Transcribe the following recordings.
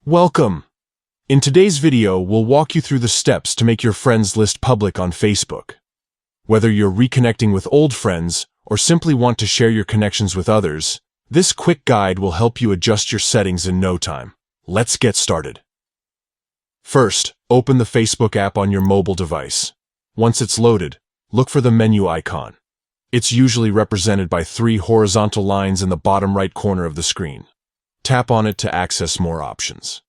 Welcome! In today's video, we'll walk you through the steps to make your friends list public on Facebook. Whether you're reconnecting with old friends or simply want to share your connections with others, this quick guide will help you adjust your settings in no time. Let's get started. First, open the Facebook app on your mobile device. Once it's loaded, look for the menu icon. It's usually represented by 3 horizontal lines in the bottom right corner of the screen. Tap on it to access more options.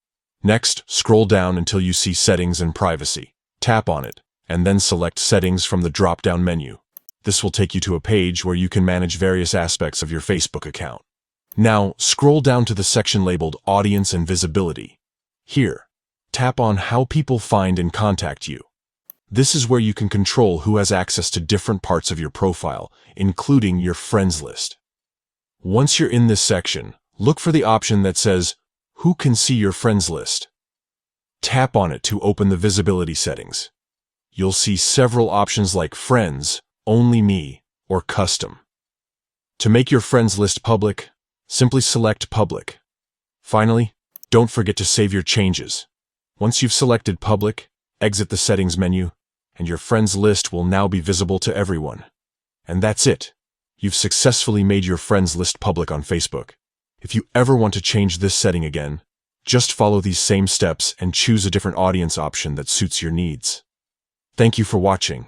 Next, scroll down until you see Settings and Privacy. Tap on it, and then select Settings from the drop-down menu. This will take you to a page where you can manage various aspects of your Facebook account. Now, scroll down to the section labeled Audience and Visibility. Here, tap on How People Find and Contact You. This is where you can control who has access to different parts of your profile, including your friends list. Once you're in this section, look for the option that says, Who can see your friends list? Tap on it to open the visibility settings. You'll see several options like Friends, Only Me, or Custom. To make your friends list public, simply select Public. Finally, don't forget to save your changes. Once you've selected Public, exit the Settings menu, and your friends list will now be visible to everyone. And that's it. You've successfully made your friends list public on Facebook. If you ever want to change this setting again, just follow these same steps and choose a different audience option that suits your needs. Thank you for watching.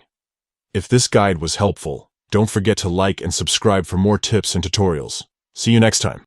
If this guide was helpful, don't forget to like and subscribe for more tips and tutorials. See you next time.